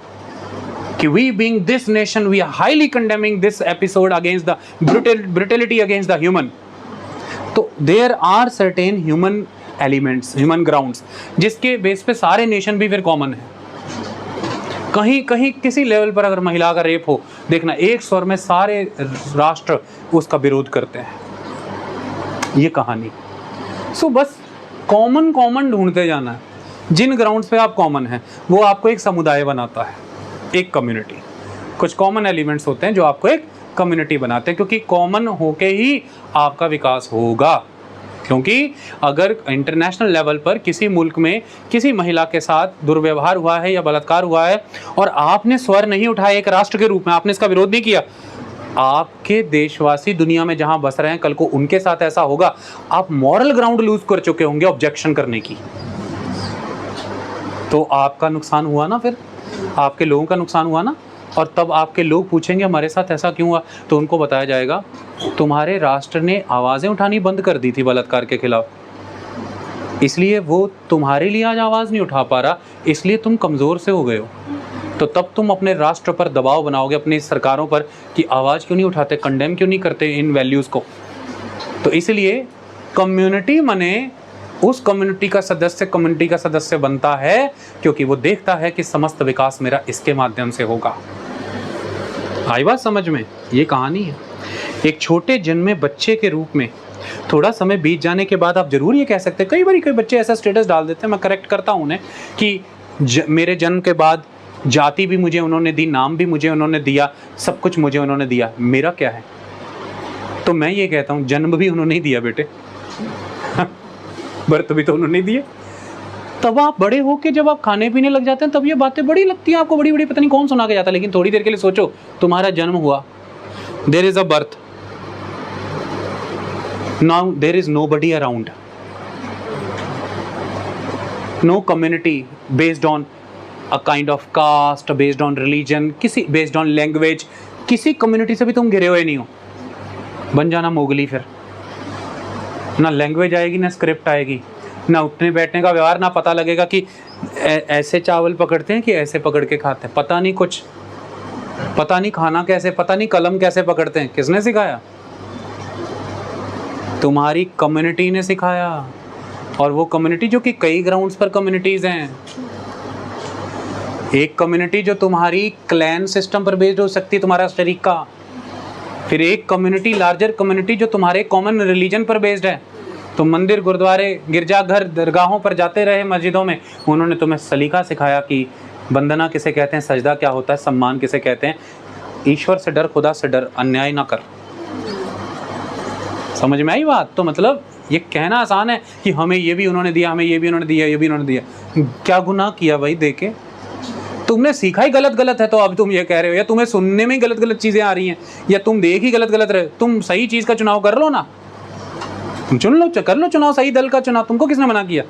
कि we being this nation we are highly condemning this episode against the brutality against the human. तो there are certain human elements, human grounds, जिसके बेस पे सारे nation भी फिर कॉमन है। कहीं कहीं किसी लेवल पर अगर महिला का रेप हो, देखना एक स्वर में सारे राष्ट्र उसका विरोध करते हैं। ये कहानी। सो बस कॉमन ढूंढते जाना है। जिन ग्राउंड्स पे आप कॉमन हैं वो आपको एक समुदाय बनाता है, एक कम्युनिटी। कुछ कॉमन एलिमेंट्स होते हैं जो आपको एक कम्युनिटी बनाते हैं, क्योंकि कॉमन होके ही आपका विकास होगा। क्योंकि अगर इंटरनेशनल लेवल पर किसी मुल्क में किसी महिला के साथ दुर्व्यवहार हुआ है या बलात्कार हुआ है और आपने स्वर नहीं उठाया एक राष्ट्र के रूप में, आपने इसका विरोध नहीं किया, आपके देशवासी दुनिया में जहां बस रहे हैं कल को उनके साथ ऐसा होगा, आप मॉरल ग्राउंड लूज कर चुके होंगे ऑब्जेक्शन करने की। तो आपका नुकसान हुआ ना, फिर आपके लोगों का नुकसान हुआ ना। और तब आपके लोग पूछेंगे हमारे साथ ऐसा क्यों हुआ, तो उनको बताया जाएगा तुम्हारे राष्ट्र ने आवाज़ें उठानी बंद कर दी थी बलात्कार के खिलाफ, इसलिए वो तुम्हारे लिए आज आवाज़ नहीं उठा पा रहा, इसलिए तुम कमज़ोर से हो गए हो। तो तब तुम अपने राष्ट्र पर दबाव बनाओगे, अपनी सरकारों पर, कि आवाज़ क्यों नहीं उठाते, कंडेम क्यों नहीं करते इन वैल्यूज़ को। तो इसलिए कम्युनिटी मने उस कम्युनिटी का सदस्य बनता है क्योंकि वो देखता है कि समस्त विकास मेरा इसके माध्यम से होगा। आई बात समझ में? ये कहानी है। एक छोटे जन्मे बच्चे के रूप में थोड़ा समय बीत जाने के बाद आप जरूर ये कह सकते हैं, कई बार कोई बच्चे ऐसा स्टेटस डाल देते हैं, मैं करेक्ट करता हूँ उन्हें, कि मेरे जन्म के बाद जाति भी मुझे उन्होंने दी, नाम भी मुझे उन्होंने दिया, सब कुछ मुझे उन्होंने दिया, मेरा क्या है? तो मैं ये कहता हूँ जन्म भी उन्होंने ही दिया बेटे, बर्थ भी तो उन्होंने दिया। तब आप बड़े हो के जब आप खाने पीने लग जाते हैं तब ये बातें बड़ी लगती हैं आपको, बड़ी बड़ी, पता नहीं कौन सुना के जाता है। लेकिन थोड़ी देर के लिए सोचो, तुम्हारा जन्म हुआ, there is a birth, now there is nobody around, no community based on a kind of caste, based on religion, किसी बेस्ड ऑन लैंग्वेज, किसी कम्युनिटी से भी तुम घिरे हुए नहीं हो। बन जाना मोगली, फिर ना लैंग्वेज आएगी ना स्क्रिप्ट आएगी, ना उठने बैठने का व्यवहार, ना पता लगेगा कि ऐसे चावल पकड़ते हैं कि ऐसे पकड़ के खाते हैं, पता नहीं कुछ, पता नहीं खाना कैसे, पता नहीं कलम कैसे पकड़ते हैं, किसने सिखाया? तुम्हारी कम्युनिटी ने सिखाया। और वो कम्युनिटी जो कि कई ग्राउंड्स पर कम्युनिटीज हैं। एक कम्युनिटी जो तुम्हारी क्लैन सिस्टम पर बेस्ड हो सकती है, तुम्हारा शरीका, फिर एक कम्युनिटी लार्जर कम्युनिटी जो तुम्हारे कॉमन रिलीजन पर बेस्ड है। तुम मंदिर, गुरुद्वारे, गिरजाघर, दरगाहों पर जाते रहे, मस्जिदों में, उन्होंने तुम्हें सलीका सिखाया कि वंदना किसे कहते हैं, सजदा क्या होता है, सम्मान किसे कहते हैं, ईश्वर से डर, खुदा से डर, अन्याय ना कर। समझ में आई बात? तो मतलब ये कहना आसान है कि हमें ये भी उन्होंने दिया, हमें ये भी उन्होंने दिया, ये भी उन्होंने दिया। क्या गुनाह किया भाई देके? तुमने सीखा ही गलत गलत है तो अब तुम ये कह रहे हो, या तुम्हें सुनने में ही गलत गलत चीज़ें आ रही हैं, या तुम देख ही गलत गलत रहे। तुम सही चीज़ का चुनाव कर लो ना, तुम चुन लो, कर लो चुनाव, सही दल का चुनाव। तुमको किसने मना किया?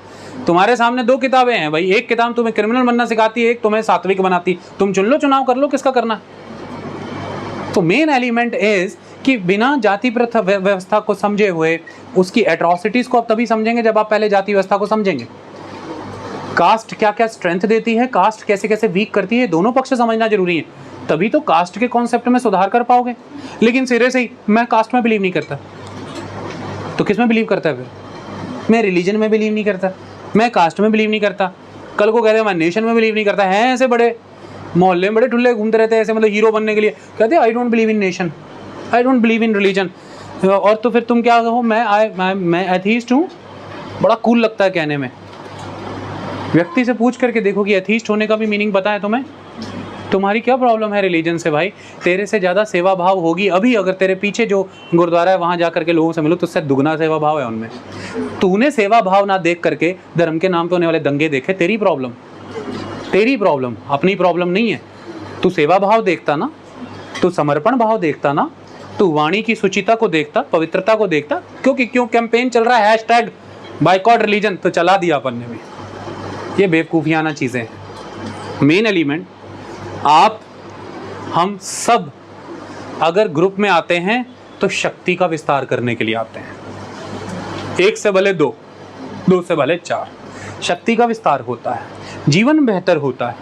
तुम्हारे सामने दो किताबें हैं भाई, एक किताब तुम्हें क्रिमिनल बनना सिखाती है, एक तुम्हें सात्विक बनाती। तुम चुन लो, चुनाव कर लो किसका करना। तो मेन एलिमेंट इज कि बिना जाति प्रथा व्यवस्था को समझे हुए उसकी एट्रॉसिटीज को आप तभी समझेंगे जब आप पहले जाति व्यवस्था को समझेंगे। कास्ट क्या क्या स्ट्रेंथ देती है, कास्ट कैसे कैसे वीक करती है, दोनों पक्ष समझना जरूरी है, तभी तो कास्ट के कॉन्सेप्ट में सुधार कर पाओगे। लेकिन सिरे से ही मैं कास्ट में बिलीव नहीं करता, तो किस में बिलीव करता है फिर? मैं रिलीजन में बिलीव नहीं करता, मैं कास्ट में बिलीव नहीं करता, कल को कहते हैं मैं नेशन में बिलीव नहीं करता। हैं ऐसे बड़े मोहल्ले में बड़े ठुल्ले घूमते रहते हैं ऐसे, मतलब हीरो बनने के लिए कहते हैं I don't believe in nation, I don't believe in religion. और तो फिर तुम क्या कहो, मैं एथीस्ट हूँ, बड़ा कूल लगता है कहने में। व्यक्ति से पूछ करके देखो कि एथीस्ट होने का भी मीनिंग पता है तुम्हें? तुम्हारी क्या प्रॉब्लम है रिलीजन से भाई? तेरे से ज़्यादा सेवा भाव होगी अभी, अगर तेरे पीछे जो गुरुद्वारा है वहाँ जा करके लोगों से मिलो तो उससे दुगना सेवा भाव है उनमें। तूने सेवा भाव ना देख करके धर्म के नाम पे होने वाले दंगे देखे, तेरी प्रॉब्लम, तेरी प्रॉब्लम, अपनी प्रॉब्लम नहीं है। तू सेवा भाव देखता ना, तू समर्पण भाव देखता ना, तू वाणी की शुचिता को देखता, पवित्रता को देखता। क्योंकि क्यों कैंपेन चल रहा है हैशटैग बायकॉट रिलीजन, तो चला दिया अपन ने भी। ये बेवकूफियाना चीज़ें हैं। मेन एलिमेंट, आप हम सब अगर ग्रुप में आते हैं तो शक्ति का विस्तार करने के लिए आते हैं। एक से भले दो, दो से भले चार, शक्ति का विस्तार होता है, जीवन बेहतर होता है।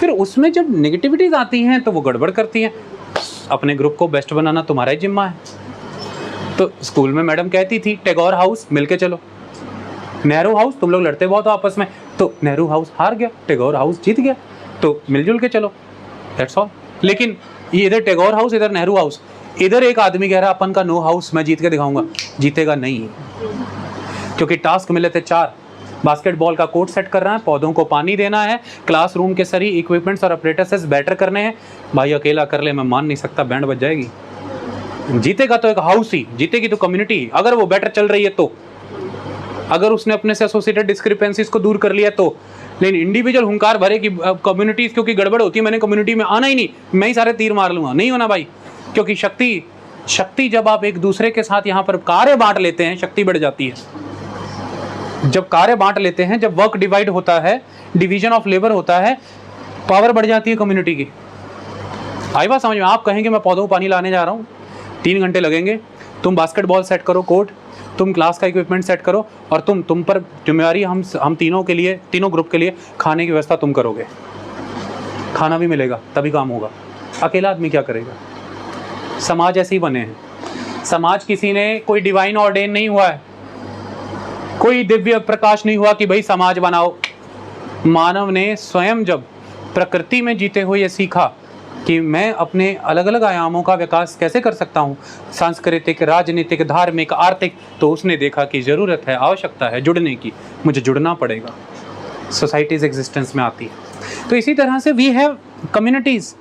फिर उसमें जब नेगेटिविटीज आती हैं तो वो गड़बड़ करती हैं। अपने ग्रुप को बेस्ट बनाना तुम्हारा ही जिम्मा है। तो स्कूल में मैडम कहती थी टैगोर हाउस मिलके चलो, नेहरू हाउस तुम लोग लड़ते बहुत हो आपस में, तो नेहरू हाउस हार गया, टैगोर हाउस जीत गया, तो मिलजुल के चलो, दैट्स ऑल। लेकिन ये इधर टैगोर हाउस, इधर नेहरू हाउस, इधर एक आदमी कह रहा अपन का नो हाउस, मैं जीत के दिखाऊंगा, जीतेगा नहीं। क्योंकि टास्क मिले थे 4, बास्केटबॉल का कोर्ट सेट कर रहा है, पौधों को पानी देना है, क्लासरूम के सभी इक्विपमेंट्स और अपरेटसेस बेटर करने हैं। भाई अकेला कर ले, मैं मान नहीं सकता, बैंड बज जाएगी। जीतेगा तो एक हाउस ही, जीतेगी तो कम्युनिटी, अगर वो बेटर चल रही है तो, अगर उसने अपने से एसोसिएटेड डिस्क्रिपेंसीज को दूर कर लिया तो। लेकिन इंडिविजुअल हुंकार भरे कि कम्युनिटीज क्योंकि गड़बड़ होती है, मैंने कम्युनिटी में आना ही नहीं, मैं ही सारे तीर मार लूंगा, नहीं होना भाई। क्योंकि शक्ति जब आप एक दूसरे के साथ यहाँ पर कार्य बांट लेते हैं, शक्ति बढ़ जाती है। जब कार्य बांट लेते हैं, जब वर्क डिवाइड होता है, डिवीजन ऑफ लेबर होता है, पावर बढ़ जाती है कम्युनिटी की। आई बात समझ में? आप कहेंगे मैं पौधों को पानी लाने जा रहा हूँ, 3 घंटे लगेंगे, तुम बास्केटबॉल सेट करो कोर्ट, तुम क्लास का इक्विपमेंट सेट करो, और तुम पर जिम्मेवारी हम तीनों के लिए, तीनों ग्रुप के लिए खाने की व्यवस्था तुम करोगे, खाना भी मिलेगा तभी काम होगा। अकेला आदमी क्या करेगा? समाज ऐसे ही बने हैं। समाज किसी ने कोई डिवाइन ऑर्डेन नहीं हुआ है, कोई दिव्य प्रकाश नहीं हुआ कि भाई समाज बनाओ। मानव ने स्वयं जब प्रकृति में जीते हुए ये सीखा कि मैं अपने अलग अलग आयामों का विकास कैसे कर सकता हूँ, सांस्कृतिक, राजनीतिक, धार्मिक, आर्थिक, तो उसने देखा कि ज़रूरत है, आवश्यकता है जुड़ने की, मुझे जुड़ना पड़ेगा, सोसाइटीज़ एग्जिस्टेंस में आती है। तो इसी तरह से वी हैव कम्युनिटीज़।